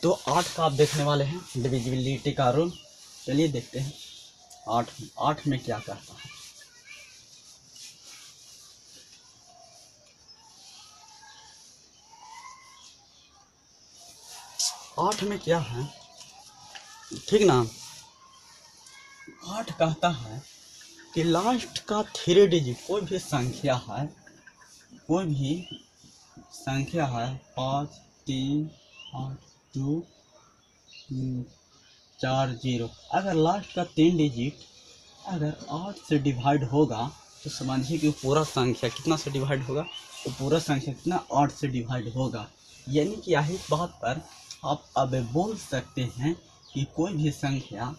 तो 8 का आप देखने वाले हैं, डिविजिबिलिटी का रूल। चलिए देखते हैं 8 में क्या कहता है। आठ में क्या है, ठीक ना। 8 कहता है कि लास्ट का 3 डिजिट कोई भी संख्या है, 5 3 8 2 4 0, अगर लास्ट का 3 डिजिट अगर 8 से डिवाइड होगा तो समझिए कि पूरा संख्या कितना से डिवाइड होगा, तो पूरा संख्या कितना 8 से डिवाइड होगा। यानी कि यही बात पर आप अब बोल सकते हैं कि कोई भी संख्या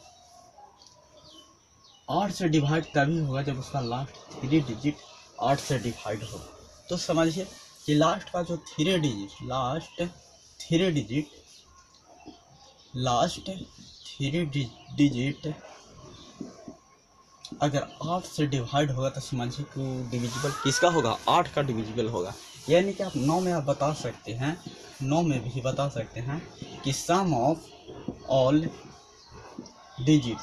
8 से डिवाइड तभी होगा जब उसका लास्ट 3 डिजिट 8 से डिवाइड होगा। तो समझिए कि लास्ट का जो 3 डिजिट अगर 8 से डिवाइड होगा तो समझिए कि डिविजिबल किसका होगा, 8 का डिविजिबल होगा। यानी कि आप 9 में आप बता सकते हैं, 9 में भी बता सकते हैं कि सम ऑफ ऑल डिजिट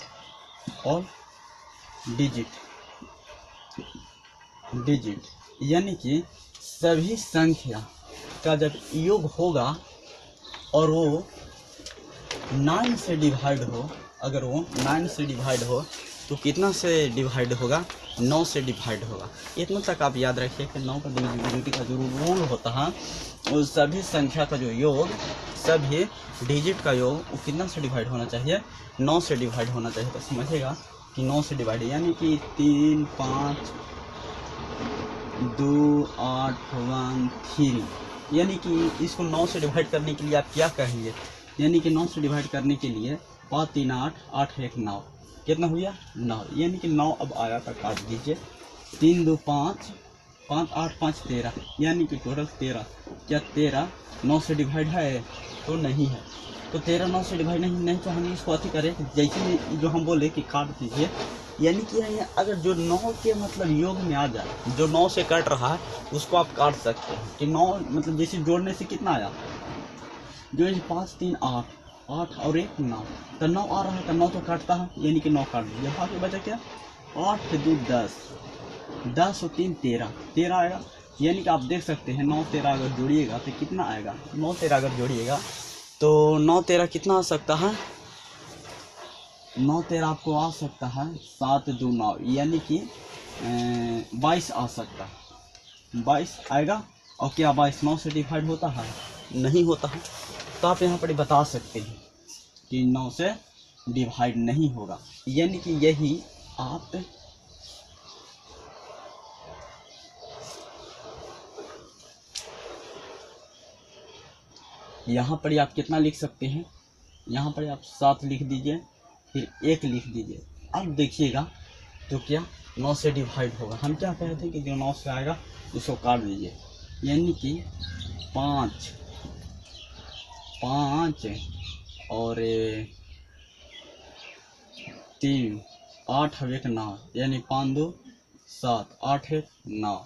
यानी कि सभी संख्या का जब योग होगा और वो 9 से डिवाइड हो, अगर वो 9 से डिवाइड हो तो कितना से डिवाइड होगा, 9 से डिवाइड होगा। इतना तक आप याद रखिए कि 9 का डिविजिबिलिटी का जो रूल होता है, उस सभी संख्या का जो योग, सभी डिजिट का योग वो कितना से डिवाइड होना चाहिए, 9 से डिवाइड होना चाहिए। तो समझिएगा कि 9 से डिवाइड यानी कि 3 5 2 8 1 3, यानी कि इसको 9 से डिवाइड करने के लिए आप क्या कहेंगे, यानी कि 9 से डिवाइड करने के लिए 5 3 8 8 1 9, कितना हुआ 9, यानी कि 9 अब आया तक काट दीजिए। 3 2 5 5 8 5 13, यानी कि टोटल 13। क्या 13 9 से डिवाइड है, तो नहीं है। तो 13 9 से डिवाइड नहीं तो हम इसको अति करें, जैसे जो हम बोले कि काट दीजिए, यानी कि अगर जो 9 के मतलब योग में आ जाए, जो 9 से कट रहा है उसको आप काट सकते हैं कि 9 मतलब जैसे जोड़ने से कितना आया, जो 5 3 8 8 और 1 9, तो 9 आ रहा है तो 9 तो काटता है, यानी कि 9 काट दिया, बाकी बचा क्या 8 2 10 10 और 3 13 आएगा। यानी कि आप देख सकते हैं 9 13 अगर जोड़िएगा तो कितना आएगा, 9 13 अगर जोड़िएगा तो 9 13 कितना आ सकता है, 9 13 आपको आ सकता है 7 2 9, यानी कि 22 आ सकता है, 22 आएगा। और क्या 22 9 से डिवाइड होता है, नहीं होता है। तो आप यहाँ पर बता सकते हैं कि 9 से डिवाइड नहीं होगा, यानी कि यही आप यहाँ पर आप कितना लिख सकते हैं, यहाँ पर आप 7 लिख दीजिए, फिर 1 लिख दीजिए। अब देखिएगा तो क्या 9 से डिवाइड होगा। हम क्या कह रहे थे कि जो 9 से आएगा उसको काट दीजिए, यानी कि 5 और 3 8 और 1 9, यानी 5 2 7 8 1 9,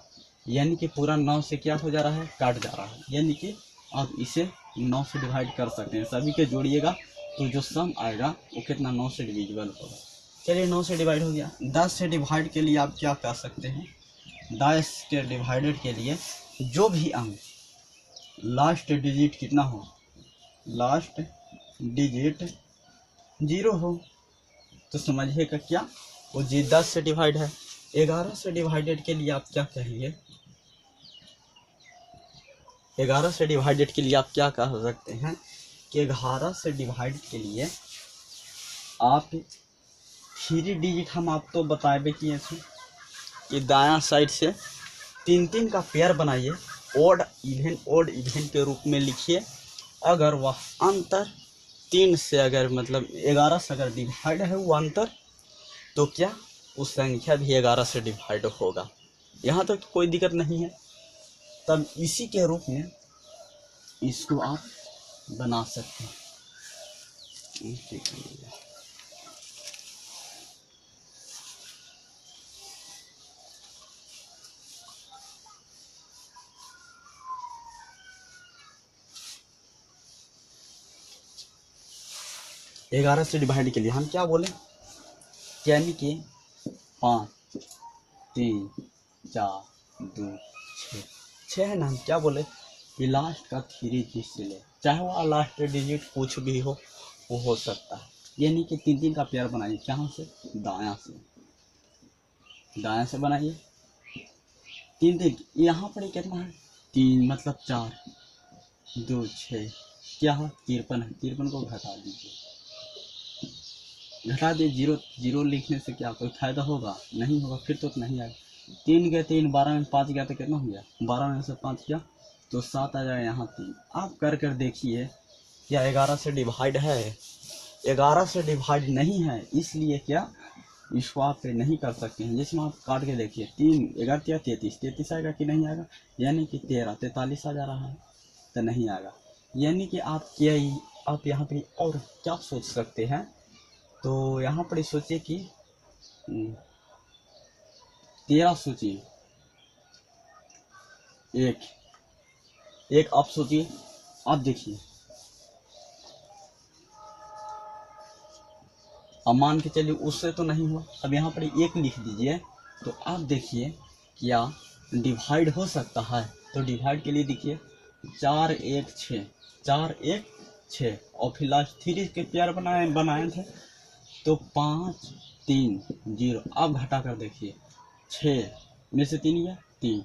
यानी कि पूरा 9 से क्या हो जा रहा है, काट जा रहा है। यानी कि आप इसे 9 से डिवाइड कर सकते हैं, सभी के जोड़िएगा तो जो सम आएगा वो कितना 9 से डिविजिबल होगा। चलिए 9 से डिवाइड हो गया। 10 से डिवाइड के लिए आप क्या कर सकते हैं, 10 के डिवाइडेड के लिए जो भी अंक लास्ट डिजिट कितना हो, लास्ट डिजिट 0 हो, तो समझिएगा क्या वो जी 10 से डिवाइड है। 11 से डिवाइडेड के लिए आप क्या कहेंगे, 11 से डिवाइडेड के लिए आप क्या कह सकते हैं कि 11 से डिवाइड के लिए आप 3 डिजिट हम आपको बताए किए थे कि दायां साइड से 3 3 का पेयर बनाइए, ओड इवन के रूप में लिखिए। अगर वह अंतर 3 से अगर मतलब 11 से अगर डिवाइड है वो अंतर, तो क्या उस संख्या भी 11 से डिवाइड होगा। यहाँ तक तो कोई दिक्कत नहीं है। तब इसी के रूप में इसको आप बना सकते हैं। 11 से डिवाइड के लिए हम क्या बोले, यानी कि 5 3 4 2 6 है ना, हम क्या बोले कि लास्ट का 3 डिजिट से ले, चाहे वो लास्ट डिजिट कुछ भी वो हो सकता है। यानी कि 3 3 का पेयर बनाइए, कहाँ से, दायां से बनाइए 3 3। यहाँ पर कितना है 3 मतलब 4 2 6 क्या है 53 है, 53 को घटा दीजिए, जीरो जीरो लिखने से क्या कोई फायदा होगा, नहीं होगा, फिर तो नहीं आएगा। 3 गए 3, 12 में 5 गया तो कितना हो गया, 12 में से 5 गया तो 7 आ जाएगा, यहाँ 3। आप कर कर देखिए क्या 11 से डिवाइड है, 11 से डिवाइड नहीं है, इसलिए क्या इसको आप नहीं कर सकते हैं। जिसमें आप काट के देखिए 3 11 33 आएगा कि नहीं आएगा, यानी कि 13 43 आ जा रहा है तो नहीं आएगा। यानी कि आप यहाँ पे और क्या सोच सकते हैं, तो यहाँ पर सोचिए कि 13 सोचिए, एक आप सोचिए, आप देखिए, अब मान के चलिए उससे तो नहीं हुआ, अब यहाँ पर 1 लिख दीजिए, तो आप देखिए क्या डिवाइड हो सकता है। तो डिवाइड के लिए देखिए 4 1 6 4 1 6 और फिर लास्ट 3 के पेयर बनाए थे तो 5 3 0। अब घटा कर देखिए 6 में से 3 गया 3,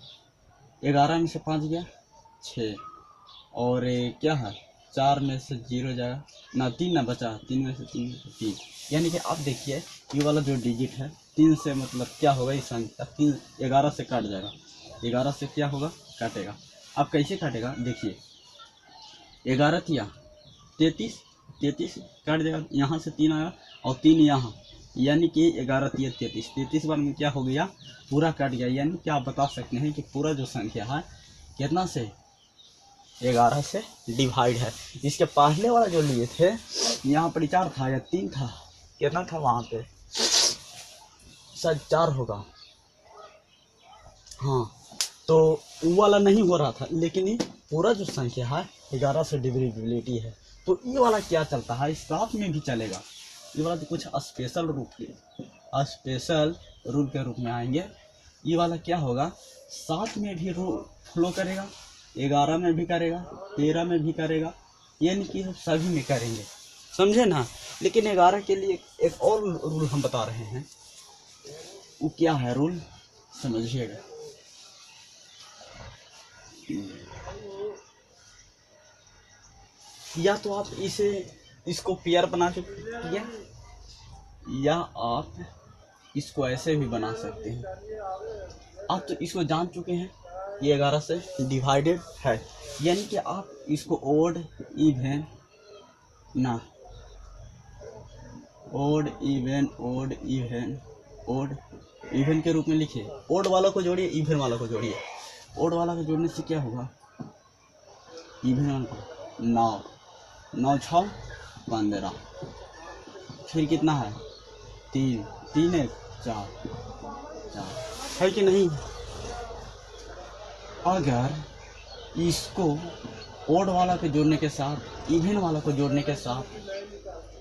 11 में से 5 गया 6 और क्या है 4 में से 0 जाएगा ना, 3 ना बचा, 3 में से 3। यानी कि आप देखिए ये वाला जो डिजिट है 3 से मतलब क्या होगा, इस संख्या 3 11 से काट जाएगा, 11 से क्या होगा काटेगा। अब कैसे काटेगा देखिए, 11 थिया 33 काट जाएगा, यहाँ से 3 आया और 3 यहाँ, यानी कि 11 तिया 33 बार में क्या हो गया पूरा कट गया। यानी कि आप बता सकते हैं कि पूरा जो संख्या है कितना से 11 से डिवाइड है। इसके पहले वाला जो लिए थे यहाँ पर 4 था या 3 था, कितना था वहाँ पे शायद 4 होगा, हाँ, तो वो वाला नहीं हो रहा था, लेकिन ये पूरा जो संख्या है 11 से डिविजिबिलिटी है। तो ये वाला क्या चलता है, इस साथ में भी चलेगा, ये वाला तो कुछ स्पेशल रूल के रूप में आएंगे। ये वाला क्या होगा, 7 में भी फ्लो करेगा, 11 में भी करेगा, 13 में भी करेगा, यानी कि सभी में करेंगे, समझे ना। लेकिन 11 के लिए एक और रूल हम बता रहे हैं, वो क्या है रूल समझिएगा। या तो आप इसको पेयर बना सकते हैं, या आप इसको ऐसे भी बना सकते हैं। आप तो इसको जान चुके हैं ये 11 से डिवाइडेड है, यानी कि आप इसको ओड इवन के रूप में लिखिए। ओड वाला को जोड़िए, इवन वाला को जोड़िए। ओड वाला को जोड़ने से क्या होगा, इवन वाला को 9 6 15, फिर कितना है 3 3 1 4 है कि नहीं। अगर इसको ओड वाला को जोड़ने के साथ इवन वाला को जोड़ने के साथ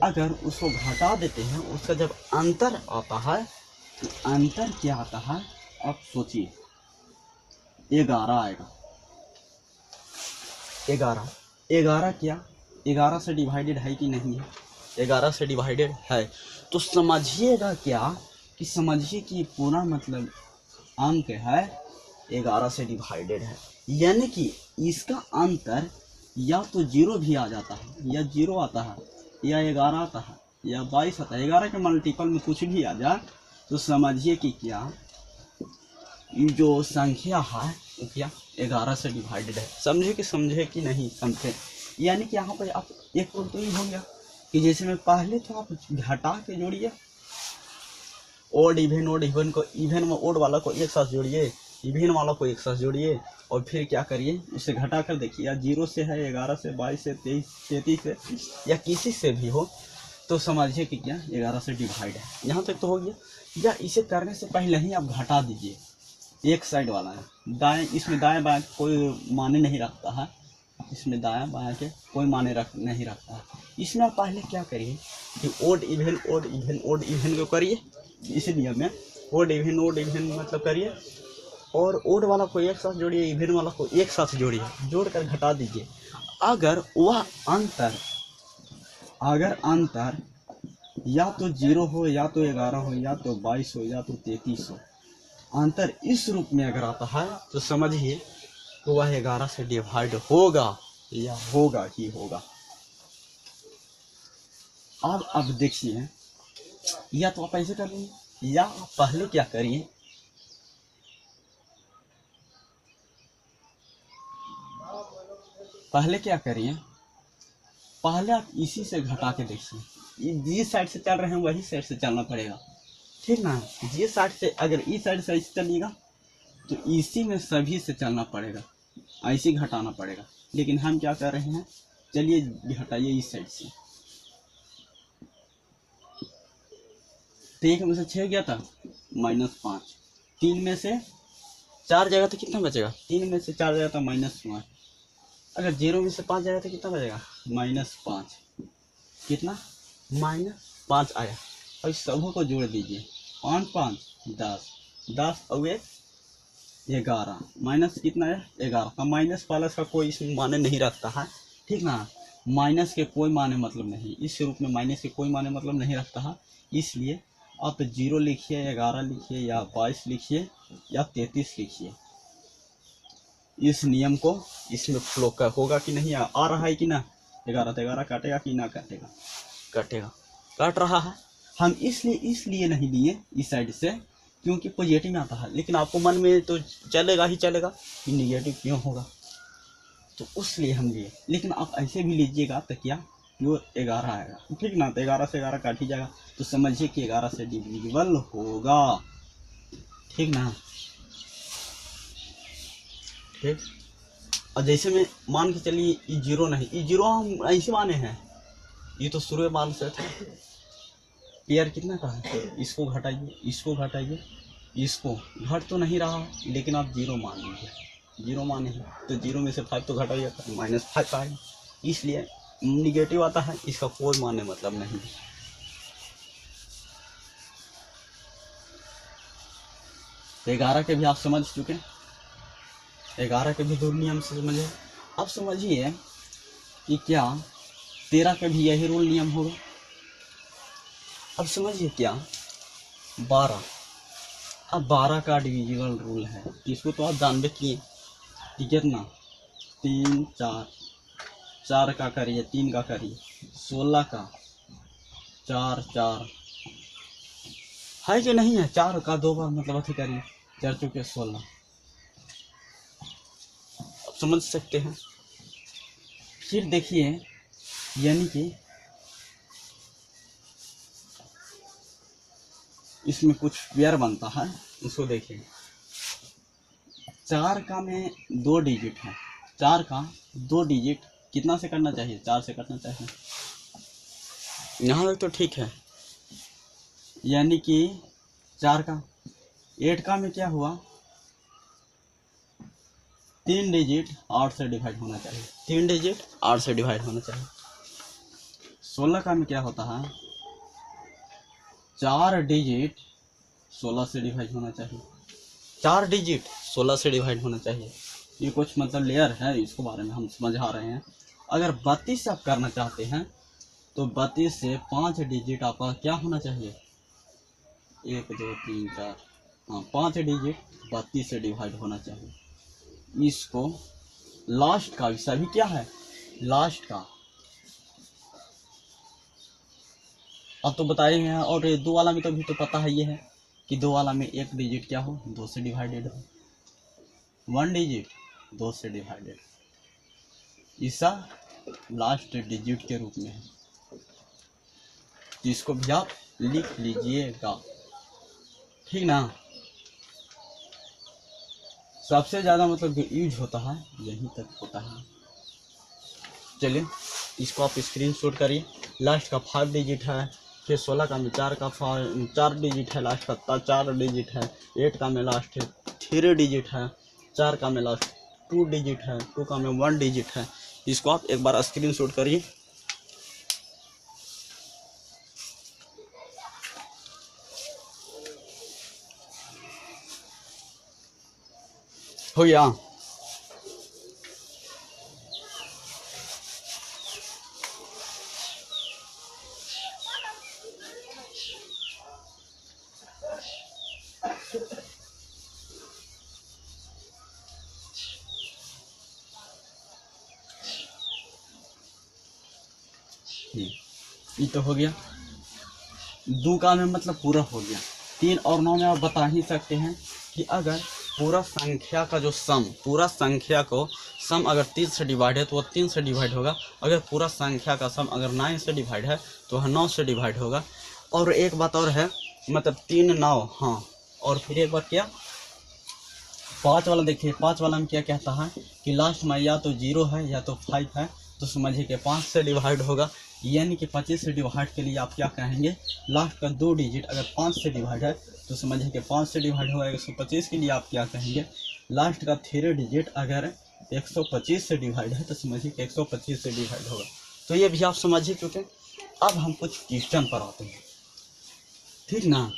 अगर उसको घटा देते हैं, उसका जब अंतर आता है तो अंतर क्या आता है आप सोचिए, 11 आएगा। 11 क्या 11 से डिवाइडेड है कि नहीं है, 11 से डिवाइडेड है। तो समझिएगा क्या कि समझिए कि पूरा मतलब अंक है 11 से डिवाइडेड है, यानी कि इसका अंतर या तो 0 भी आ जाता है, या 0 आता है, या 11 आता है, या 22 आता है। 11 के मल्टीपल में कुछ भी आ जाए तो समझिए कि क्या जो संख्या है वो क्या 11 से डिवाइडेड है। समझे कि नहीं समझे। यानी कि यहाँ पर आप एक रूल तो ये हो गया कि जैसे मैं पहले तो आप घटा के जोड़िए, ओड इवन को, इवन में ओड वाला को एक साथ जोड़िए, इवन वाला को एक साथ जोड़िए, और फिर क्या करिए उसे घटा कर देखिए, या 0 से है, 11 से, 22 से, 23 33 से, या किसी से भी हो, तो समझिए कि क्या 11 से डिवाइड है। यहाँ तक तो हो गया। या इसे करने से पहले ही आप घटा दीजिए, एक साइड वाला है दाएं, इसमें दाएं बाएं कोई माने नहीं रखता है, इसमें दायां बायां के कोई माने नहीं रखता है। इसमें आप पहले क्या करिए कि odd even odd even odd even को करिए, इस नियम में ओड इवन मतलब करिए, और ओड वाला को एक साथ जोड़िए, इवन वाला को एक साथ जोड़िए, जोड़कर घटा दीजिए। अगर वह अंतर या तो 0 हो, या तो 11 हो, या तो 22 हो, या तो 33 हो, अंतर इस रूप में अगर आता है तो समझिए तो वह 11 से डिवाइड होगा या होगा ही होगा। अब देखिए, या तो आप ऐसे कर लेंगे, या आप पहले क्या करिए, पहले आप इसी से घटा के देखिए। जिस साइड से चल रहे हैं वही साइड से चलना पड़ेगा, ठीक ना। जिस साइड से, अगर इस साइड से ऐसे चलिएगा तो इसी में सभी से चलना पड़ेगा, ऐसे घटाना पड़ेगा। लेकिन हम क्या कर रहे हैं, चलिए घटाइए इस साइड से। तो 1 में से 6 गया था -5, 3 में से 4 जाएगा तो कितना बचेगा, 3 में से 4 जाएगा तो -5, अगर 0 में से 5 जाएगा तो कितना बचेगा, -5, कितना -5 आया। और इस सबों को जोड़ दीजिए, 5 5 10, 10 और 1 11, माइनस कितना है 11 का। माइनस प्लस का कोई इसमें माने नहीं रखता है, ठीक ना। माइनस के कोई माने मतलब नहीं, इस रूप में माइनस के कोई माने मतलब नहीं रखता है। इसलिए आप 0 लिखिए, 11 लिखिए, या 22 लिखिए, या 33 लिखिए। इस नियम को इसमें फ्लो का होगा कि नहीं, आ रहा है कि ना। 11 तो 11 काटेगा कि ना काटेगा, काटेगा, काट रहा है। हम इसलिए नहीं लिए इस साइड से क्योंकि पॉजिटिव में आता है, लेकिन आपको मन में तो चलेगा ही चलेगा कि निगेटिव क्यों होगा, तो उसलिए हम लिए। लेकिन आप ऐसे भी लीजिएगा तो क्या, जो 11 आएगा, ठीक ना। तो 11 से 11 काट ही जाएगा, तो समझिए कि 11 से डिविजिबल होगा, ठीक ना, ठीक। और जैसे में मान के चलिए ये 0 नहीं, ये 0 हम ऐसे माने हैं, ये तो शुरू मान से था। पेयर कितना का है, इसको घटाइए, इसको घटाइए, इसको घट तो नहीं रहा, लेकिन आप 0 मान लीजिए, 0 माने हैं तो 0 में से 5 तो घटाइए, -5 आएगा, इसलिए निगेटिव आता है, इसका कोई माने मतलब नहीं। तो 11 के भी आप समझ चुके, 11 के भी दो नियम से समझे। अब समझिए कि क्या 13 के भी यही रूल नियम होगा। अब समझिए क्या 12, अब 12 का डिविजिबल रूल है, इसको तो आप जानबे किए कि कितना 3 4, 4 का करिए, 3 का करिए, 16 का 4 4 है कि नहीं है, 4 का 2 बार मतलब अथी करिए, 4 चौके 16, अब समझ सकते हैं। फिर देखिए, यानी कि इसमें कुछ पेयर बनता है, इसको देखिए। 4 का में 2 डिजिट है, 4 का 2 डिजिट कितना से करना चाहिए, 4 से करना चाहिए, यहाँ तक तो ठीक है। यानी कि 4 का 8 का में क्या हुआ, 3 डिजिट 8 से डिवाइड होना चाहिए, 3 डिजिट 8 से डिवाइड होना चाहिए। 16 का में क्या होता है, 4 डिजिट 16 से डिवाइड होना चाहिए, 4 डिजिट 16 से डिवाइड होना चाहिए। ये कुछ मतलब लेयर है, इसको बारे में हम समझा रहे हैं। अगर 32 आप करना चाहते हैं तो 32 से 5 डिजिट आपका क्या होना चाहिए, 1 2 3 4, हाँ 5 डिजिट 32 से डिवाइड होना चाहिए। इसको लास्ट का भी सभी क्या है, लास्ट का अब तो बताए हैं। और 2 वाला में तो भी तो पता है ये है कि 2 वाला में 1 डिजिट क्या हो, 2 से डिवाइडेड हो, 1 डिजिट 2 से डिवाइडेड, इसका लास्ट डिजिट के रूप में है, जिसको भी आप लिख लीजिएगा, ठीक ना। सबसे ज़्यादा मतलब जो यूज होता है यहीं तक होता है। चलिए इसको आप स्क्रीनशॉट करिए। लास्ट का 5 डिजिट है, फिर 16 का में 4 का 4 डिजिट है, लास्ट का 4 डिजिट है, 8 का में लास्ट है 3 डिजिट है, 4 का में लास्ट 2 डिजिट है, 2 का में 1 डिजिट है। इसको आप एक बार स्क्रीनशॉट करिए। हो गया। ये तो हो गया। दो का में मतलब पूरा हो गया। 3 और 9 में आप बता ही सकते हैं कि अगर पूरा संख्या का जो सम, पूरा संख्या को सम अगर 3 से डिवाइड है तो वह 3 से डिवाइड होगा। अगर पूरा संख्या का सम अगर 9 से डिवाइड है तो वह 9 से डिवाइड होगा। और एक बात और है, मतलब 3 9, हाँ। और फिर एक बार क्या 5 वाला देखिए, 5 वाला में क्या कहता है कि लास्ट में या तो 0 है या तो 5 है, तो समझिए कि 5 से डिवाइड होगा। यानी कि 25 से डिवाइड के लिए आप क्या कहेंगे, लास्ट का 2 डिजिट अगर 5 से डिवाइड है तो समझिए कि 5 से डिवाइड होगा। 125 के लिए आप क्या कहेंगे, लास्ट का 3 डिजिट अगर 125 से डिवाइड है तो समझिए कि 125 से डिवाइड होगा। तो ये भी आप समझिए। क्योंकि अब हम कुछ क्वेश्चन पर आते हैं, ठीक ना।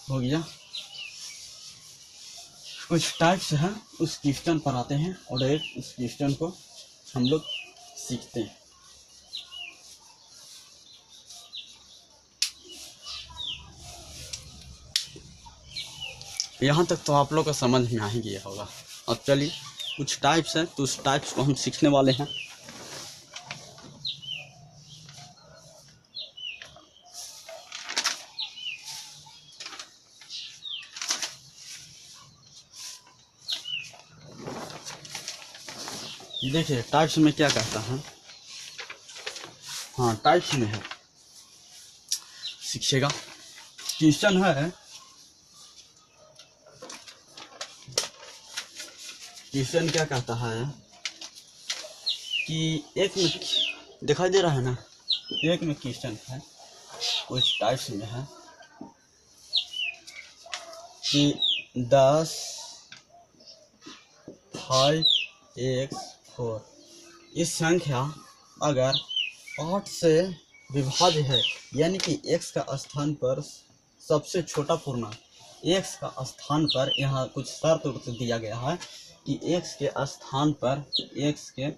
हो गया। कुछ टाइप्स हैं, उस क्वेश्चन पर आते हैं और एक उस क्वेश्चन को हम लोग सीखते हैं। यहाँ तक तो आप लोग को समझ में आ ही गया होगा। अब चलिए कुछ टाइप्स हैं तो उस टाइप्स को हम सीखने वाले हैं। देखिए टाइप्स में क्या कहता है, हाँ टाइप्स में है, सीखिएगा। क्वेश्चन है, क्वेश्चन क्या कहता है कि एक में दिखाई दे रहा है ना, एक में क्वेश्चन है, कुछ टाइप्स में है कि 10 5 x 4 इस संख्या अगर 8 से विभाज्य है, यानी कि x का स्थान पर सबसे छोटा पूर्णांक, x का स्थान पर यहाँ कुछ शर्त दिया गया है कि x के स्थान पर, x के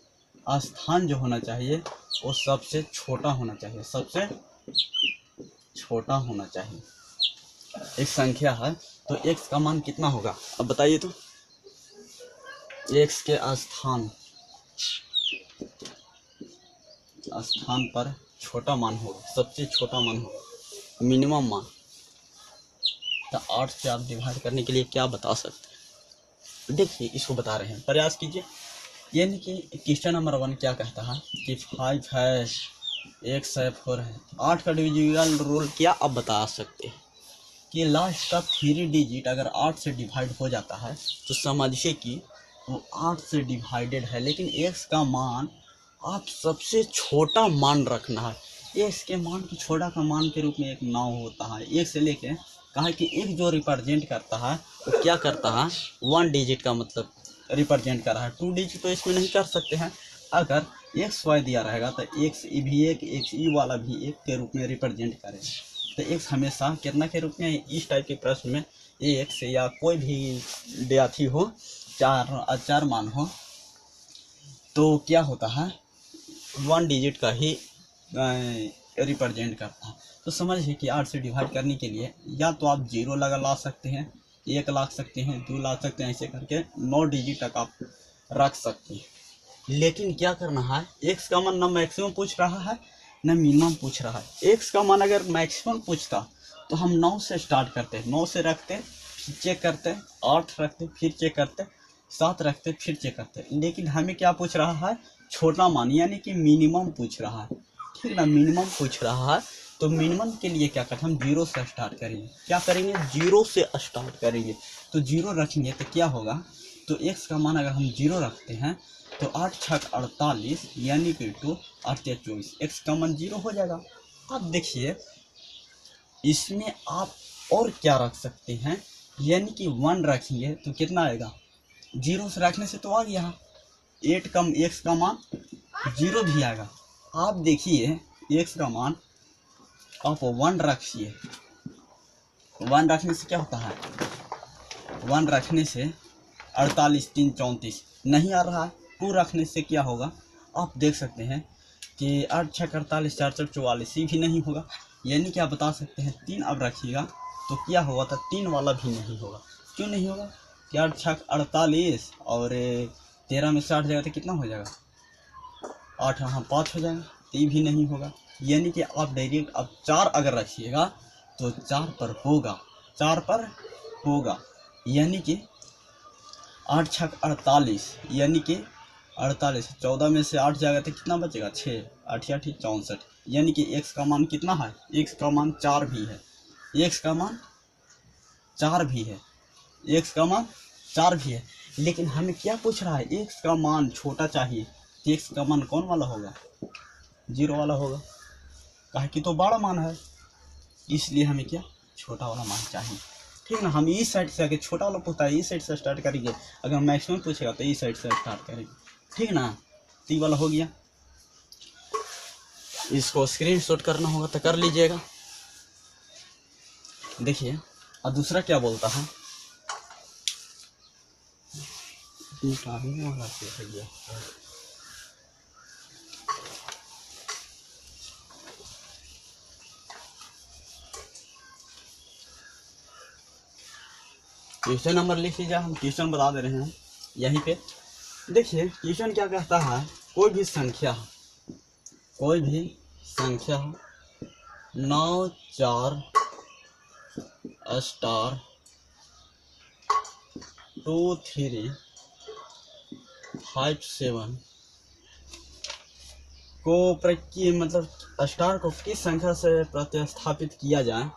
स्थान जो होना चाहिए वो सबसे छोटा होना चाहिए, सबसे छोटा होना चाहिए। एक संख्या है तो x का मान कितना होगा, अब बताइए तो। x के स्थान पर छोटा मान होगा, सबसे छोटा मान होगा, मिनिमम मान। तो 8 से आप डिवाइड करने के लिए क्या बता सकते हैं, देखिए इसको बता रहे हैं, प्रयास कीजिए। यानी कि क्वेश्चन नंबर 1 क्या कहता है कि 5 है, x है, 4 है। 8 का डिविजिबल रूल क्या आप बता सकते हैं कि लास्ट का 3 डिजिट अगर 8 से डिवाइड हो जाता है तो समझिए कि वो 8 से डिवाइडेड है। लेकिन x का मान आप सबसे छोटा मान रखना है। x के मान की छोटा का मान के रूप में एक 9 होता है। 1 से लेके कहा कि एक जो रिप्रेजेंट करता है वो क्या करता है, 1 डिजिट का मतलब रिप्रेजेंट कर रहा है। 2 डिजिट तो इसमें नहीं कर सकते हैं। अगर एक्स वाई दिया रहेगा तो एक्स ई भी एक, एक्स ई वाला भी एक के रूप में रिप्रेजेंट करेगा। तो एक्स हमेशा कितना के रूप में, इस टाइप के प्रश्न में एक्स या कोई भी व्याधि हो, चार मान हो, तो क्या होता है 1 डिजिट का ही रिप्रेजेंट करता है। तो समझिए कि 8 से डिवाइड करने के लिए या तो आप 0 ला सकते हैं, 1 ला सकते हैं, 2 ला सकते हैं, ऐसे करके 9 डिजिट तक आप रख सकते हैं। लेकिन क्या करना है, एक्स का मान ना मैक्सिमम पूछ रहा है ना मिनिमम पूछ रहा है। एक्स का मान अगर मैक्सिमम पूछता तो हम 9 से स्टार्ट करते, 9 से रखते, फिर चेक करते, 8 रखते, फिर चेक करते, 7 रखते, फिर चेक करते। लेकिन हमें क्या पूछ रहा है, छोटा मान, यानी कि मिनिमम पूछ रहा है, ठीक ना, मिनिमम पूछ रहा है। तो मिनिमम के लिए क्या करते हैं, हम 0 से स्टार्ट करेंगे। क्या करेंगे, 0 से स्टार्ट करेंगे। तो 0 रखेंगे तो क्या होगा, तो x का मान अगर हम 0 रखते हैं तो 8 छक 48 यानी कि 2 8 24, x का मान 0 हो जाएगा। अब देखिए इसमें आप और क्या रख सकते हैं, यानी कि 1 रखेंगे तो कितना आएगा जीरो से रखने से तो आ गया, 8 कम x का मान 0 भी आएगा। आप देखिए x का मान आप 1 रखिए, 1 रखने से क्या होता है, 1 रखने से 48 3 34 नहीं आ रहा है। 2 रखने से क्या होगा, आप देख सकते हैं कि 8 6 48 4 4 44 भी नहीं होगा। यानी कि आप बता सकते हैं 3 अब रखिएगा तो क्या होगा था, 3 वाला भी नहीं होगा। क्यों नहीं होगा कि 8 6 48 और 13 में 60 जाएगा तो कितना हो जाएगा, 8 हाँ 5 हो जाएगा, तो ये भी नहीं होगा। यानी कि आप डायरेक्ट अब 4 अगर रखिएगा तो 4 पर होगा, 4 पर होगा। यानी कि 8 6 48, यानी कि 48, 14 में से 8 जाएगा तो कितना बचेगा, 6 8 8 64। यानी कि x का मान कितना है, x का मान 4 भी है, x का मान 4 भी है, x का मान 4 भी है। लेकिन हमें क्या पूछ रहा है, x का मान छोटा चाहिए, तो x का मान कौन वाला होगा, 0 वाला होगा, कहा कि तो बड़ा मान है, इसलिए हमें क्या छोटा वाला मान चाहिए। ठीक ना, हम इस साइड से आके छोटा वाला पूछता है, इस साइड से स्टार्ट करेंगे। अगर मैक्सिमम पूछेगा तो इस साइड से स्टार्ट करेंगे। ठीक ना, तो ये वाला हो गया। इसको स्क्रीनशॉट करना होगा तो कर लीजिएगा। देखिए और दूसरा क्या बोलता है, क्वेश्चन नंबर लिख लीजिए, हम क्वेश्चन बता दे रहे हैं यहीं पे। देखिए क्वेश्चन क्या कहता है, कोई भी संख्या 9 4 स्टार 2 3 5 7 को मतलब स्टार को किस संख्या से प्रतिस्थापित किया जाए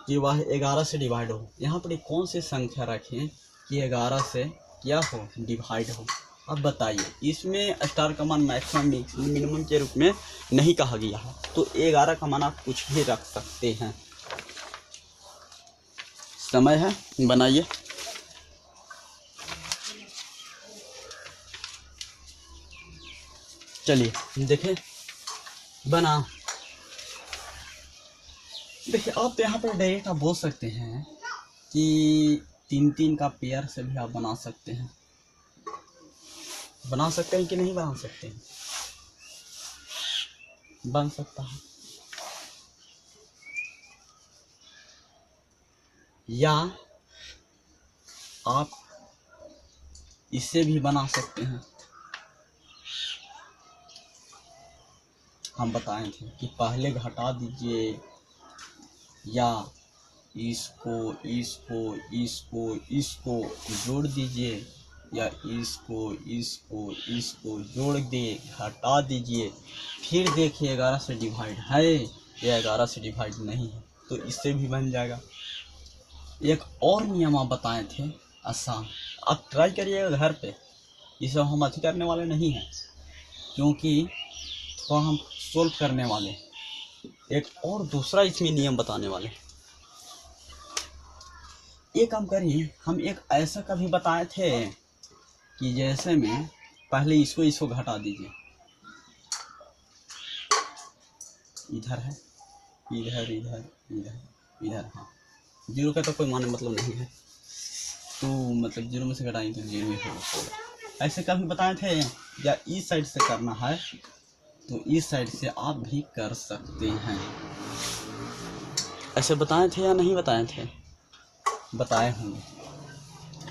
कि वह 11 से डिवाइड हो। यहाँ पर कौन सी संख्या रखें कि 11 से क्या हो, डिवाइड हो। अब बताइए, इसमें स्टार का मान मैक्सिमम मिनिमम के रूप में नहीं कहा गया है, तो 11 का मान आप कुछ भी रख सकते हैं। समय है, बनाइए। चलिए देखें, बना। देखिए आप यहाँ पर डायरेक्ट आप बोल सकते हैं कि 3 3 का पेयर से भी आप बना सकते हैं। बना सकते हैं कि नहीं बना सकते हैं, बन सकता है। या आप इससे भी बना सकते हैं। हम बताए थे कि पहले घटा दीजिए या इसको जोड़ दीजिए, या इसको जोड़ दे घटा दीजिए, फिर देखिए 11 से डिवाइड है या 11 से डिवाइड नहीं है, तो इससे भी बन जाएगा। एक और नियम आप बताए थे आसान, आप ट्राई करिएगा घर पे। इसे हम अति करने वाले नहीं हैं, क्योंकि तो हम सोल्व करने वाले। एक और दूसरा इसमें नियम बताने वाले। एक काम करिए, हम एक ऐसा कभी बताए थे कि जैसे में पहले इसको घटा दीजिए, इधर है, इधर हाँ, 0 का तो कोई माने मतलब नहीं है, तो मतलब 0 में से घटाएंगे तो 0 ही होगा। ऐसे कभी बताए थे। या इस साइड से करना है तो इस साइड से आप भी कर सकते हैं। ऐसे बताए थे या नहीं बताए थे, बताए होंगे।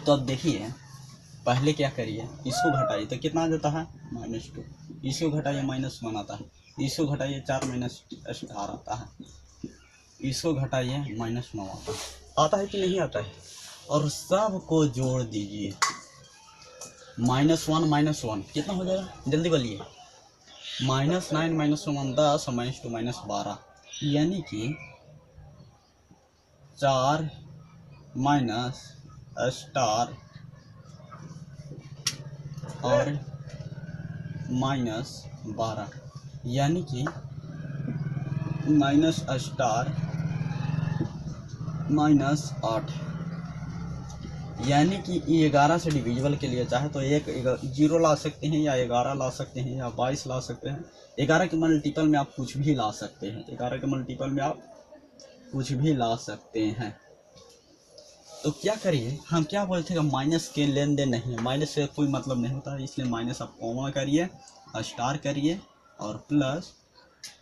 तो अब देखिए, पहले क्या करिए, इसको घटाइए तो कितना आ जाता है, -2। इसको घटाइए -1 आता है। इसको घटाइए 4 -4 आता है। इसको घटाइए -9 आता है कि नहीं आता है। और सब को जोड़ दीजिए, -1 कितना हो जाएगा, जल्दी बोलिए। -9 -1 10 -2 -12, यानी कि 4 माइनस स्टार और -12, यानी कि माइनस स्टार -8। यानी कि ये 11 से डिविजिबल के लिए चाहे तो एक 0 ला सकते हैं, या 11 ला सकते हैं, या 22 ला सकते हैं। 11 के मल्टीपल में आप कुछ भी ला सकते हैं, 11 के मल्टीपल में आप कुछ भी ला सकते हैं। तो क्या करिए, हम क्या बोलते हैं, माइनस के लेन देन नहीं है, माइनस से कोई मतलब नहीं होता, इसलिए माइनस आप कॉमा करिए, स्टार करिए और प्लस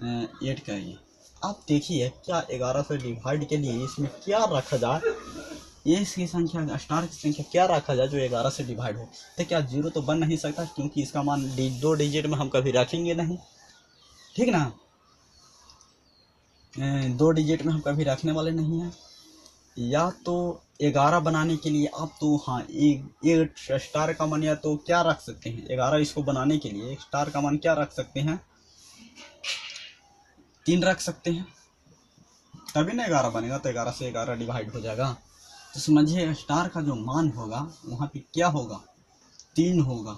8 करिए। आप देखिए क्या 11 से डिवाइड के लिए इसमें क्या रखा जाए, ये इसकी संख्या स्टार की संख्या क्या रखा जाए जो 11 से डिवाइड हो। तो क्या 0 तो बन नहीं सकता, क्योंकि इसका मान 2 डिजिट में हम कभी रखेंगे नहीं, ठीक ना, 2 डिजिट में हम कभी रखने वाले नहीं हैं। या तो 11 बनाने के लिए आप तो हाँ एक स्टार का मान या तो क्या रख सकते हैं, 11 इसको बनाने के लिए एक स्टार का मान क्या रख सकते हैं, 3 रख सकते हैं, तभी ना 11 बनेगा। तो 11 से 11 डिवाइड हो जाएगा। तो समझिए स्टार का जो मान होगा वहाँ पे क्या होगा, 3 होगा।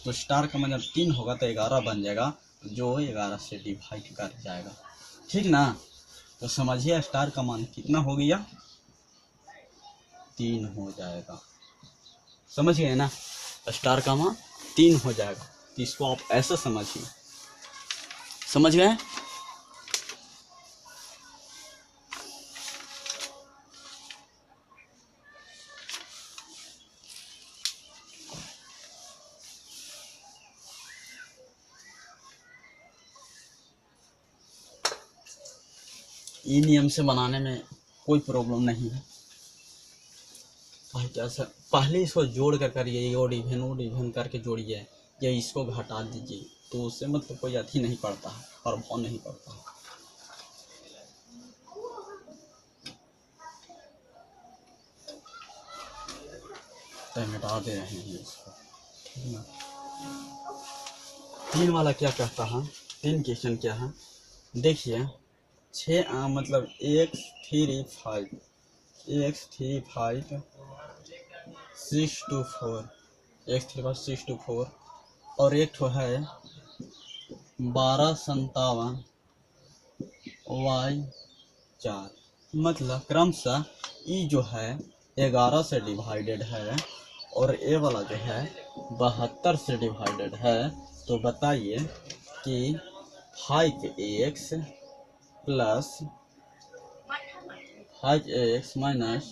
तो स्टार का मान जब 3 होगा तो 11 बन जाएगा, जो 11 से डिवाइड कर जाएगा, ठीक ना। तो समझिए स्टार का मान कितना हो गया, 3 हो जाएगा। समझ गए ना, स्टार का मान 3 हो जाएगा। तो इसको आप ऐसे समझिए, समझ गए। ये नियम से बनाने में कोई प्रॉब्लम नहीं है भाई। कैसे पहले इसको जोड़ कर करिए, ये ओड इवन करके जोड़िए, या इसको घटा दीजिए, तो उससे मतलब कोई अथी नहीं पड़ता है, प्रभाव नहीं पड़ता है। तो मिटा दे रहे हैं इसको, ठीक है ना। 3 वाला क्या कहता है, 3 क्वेश्चन क्या है देखिए, 6 मतलब x 3 5 6 to 4 x 3 5 6 to 4 और एक ठो है 1257 y 4। मतलब क्रमशः ई जो है 11 से डिवाइडेड है और ए वाला जो है 72 से डिवाइडेड है। तो बताइए कि 5x plus 5x minus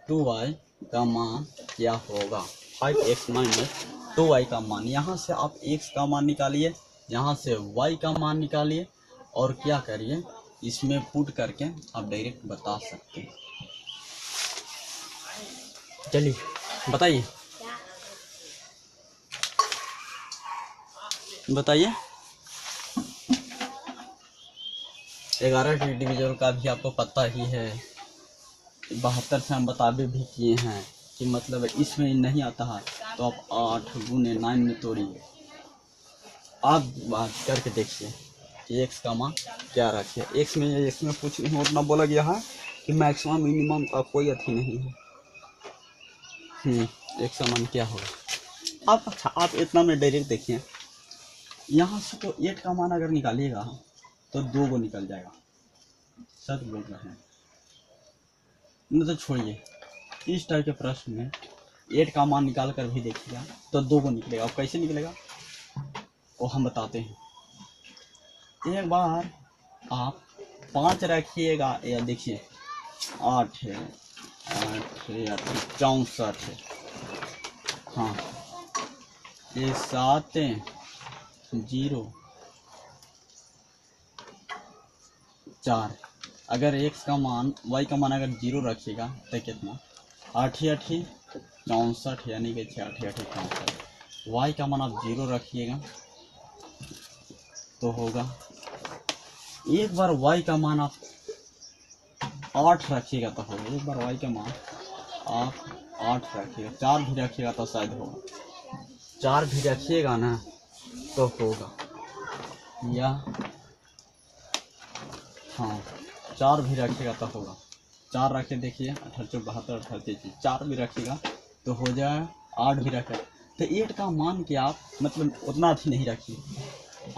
2y का मान क्या होगा। 5x माइनस 2y का मान, यहाँ से आप x का मान निकालिए, यहाँ से y का मान निकालिए और क्या करिए इसमें पुट करके आप डायरेक्ट बता सकते हैं। चलिए बताइए बताइए 11 डिविजन का भी आपको पता ही है, 72 से हम बताबे भी किए हैं कि मतलब इसमें नहीं आता है तो आप 8 गुने 9 में तोड़िए। आप बात करके देखिए कि x का मान क्या रखिए। x में इसमें कुछ नहीं उतना बोला गया है कि मैक्सिमम मिनिमम का कोई अथी नहीं है। x का मान क्या होगा आप, अच्छा आप इतना में डायरेक्ट देखिए, यहाँ से तो 8 का मान अगर निकालिएगा तो 2 को निकल जाएगा, सच बोल रहे हैं। नहीं तो छोड़िए, इस टाइप के प्रश्न में 8 का मान निकाल कर भी देखिएगा तो 2 को निकलेगा। और कैसे निकलेगा वो हम बताते हैं। एक बार आप 5 रखिएगा, या देखिए 8 है 64 है, हाँ ये 7 0 4। अगर x का मान y का मान अगर 0 रखिएगा तो कितना 8 64 यानी कि 6 8 64। y का मान आप 0 रखिएगा तो होगा, एक बार y का मान आप 8 रखिएगा तो होगा, एक बार y का मान आप 8 रखिएगा, 4 भी रखिएगा तो शायद होगा, 4 भी रखिएगा ना तो होगा, या हाँ 4 भी रखिएगा तो होगा। 4 रखे देखिए 78 72 38 4 भी रखिएगा तो हो जाए, 8 भी रखे तो 8 का मान के आप मतलब उतना भी नहीं रखिए।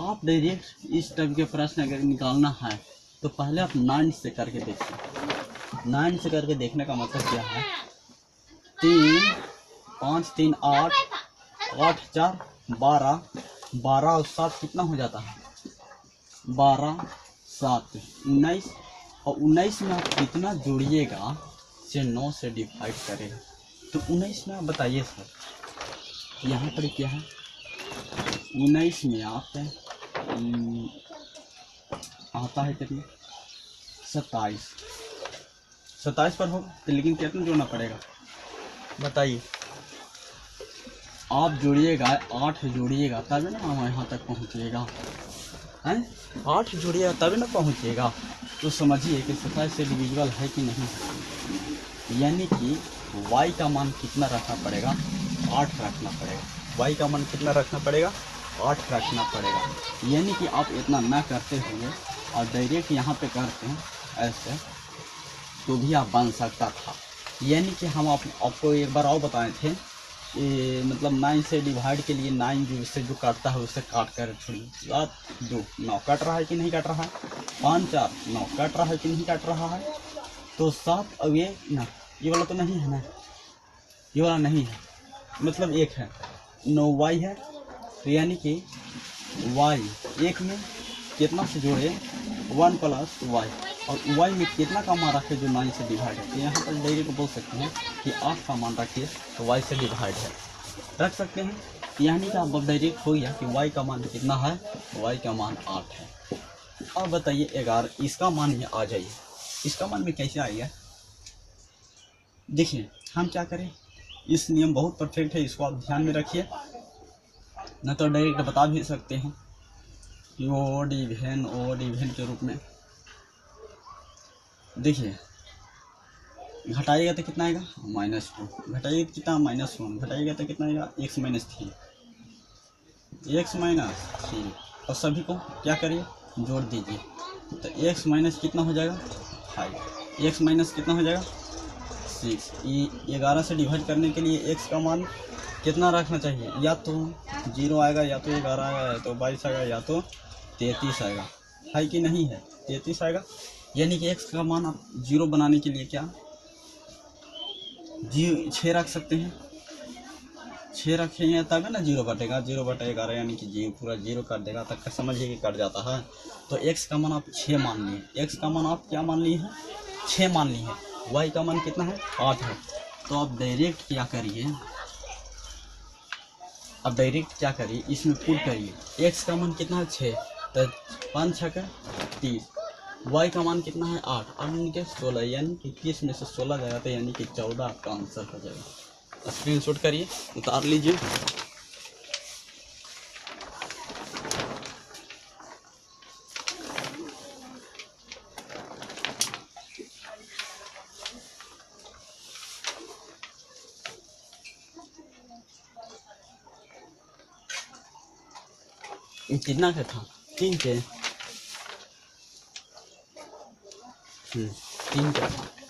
आप डायरेक्ट इस टाइप के प्रश्न अगर निकालना है तो पहले आप 9 से करके देखिए। 9 से करके देखने का मतलब क्या है, 3 5 3 8 8 4 12 12 और 7 कितना हो जाता है 12 7 19 और 19 में आप कितना जोड़िएगा से 9 से डिवाइड करेगा तो 19 में आप बताइए सर यहाँ पर क्या है 19 में आप आता है कितना 27 27 पर होगा तो लेकिन कितना जोड़ना पड़ेगा बताइए आप जोड़िएगा 8 जोड़िएगा तभी ना हम यहाँ तक पहुँचिएगा हैं 8 जोड़िएगा तभी ना पहुँचिएगा तो समझिए कि 27 से डिविजिबल है कि नहीं यानी कि y का मान कितना रखना पड़ेगा 8 रखना पड़ेगा y का मान कितना रखना पड़ेगा 8 रखना पड़ेगा यानी कि आप इतना ना करते हुए और डायरेक्ट यहाँ पे करते हैं ऐसे तो भी आप बन सकता था यानी कि हम आपको एक बार और बताए थे ये मतलब 9 से डिवाइड के लिए 9 जो इससे जो काटता है उससे काट कर छोड़िए 7 2 9 कट रहा है कि नहीं कट रहा है 5 4 9 कट रहा है कि नहीं कट रहा है तो 7 अब ये ना ये वाला तो नहीं है ना ये वाला नहीं है मतलब एक है 9 y है तो यानी कि y एक में कितना से जोड़े 1 प्लस y और y में कितना का मान रखे जो 9 से डिवाइड है तो यहाँ पर डायरेक्ट बोल सकते हैं कि 8 का मान रखिए तो y से डिवाइड है रख सकते हैं यानी कि अब डायरेक्ट हो गया कि y का मान कितना है y का मान 8 है। अब बताइए 11 इसका मान में आ जाइए इसका मान में कैसे आएगा देखिए हम क्या करें इस नियम बहुत परफेक्ट है इसको आप ध्यान में रखिए न तो डायरेक्ट बता भी सकते हैं कि ओ डिवीजन के रूप में देखिए घटाइएगा तो कितना आएगा -2 घटाइएगा तो कितना -1 घटाइएगा तो कितना आएगा x -3 x -3 और सभी को क्या करिए जोड़ दीजिए तो x माइनस कितना हो जाएगा 5 x माइनस कितना हो जाएगा 6 ये 11 से डिवाइड करने के लिए x का मान कितना रखना चाहिए या तो 0 आएगा या तो 11 आएगा या तो 22 आएगा या तो 33 आएगा है कि नहीं है 33 आएगा यानी कि x का मान आप 0 बनाने के लिए क्या 6 रख सकते हैं 6 रखेंगे तब ना 0 बटेगा 0/11 यानी कि 0 पूरा 0 कर देगा तक समझिए कि कट जाता है तो x का मान आप 6 मान लिए x का मान आप क्या मान लिए हैं 6 मान लिए हैं y का मान कितना है 8 है तो आप डायरेक्ट क्या करिए इसमें पुट करिए x का मान कितना है 6 तो 5 6 30 y का मान कितना है 8 और के 16 यानी कि 30 में से 16 जाएगा तो यानी कि 14 आपका आंसर हो जाएगा स्क्रीनशॉट करिए उतार लीजिए कितना का था 3 के 3 का था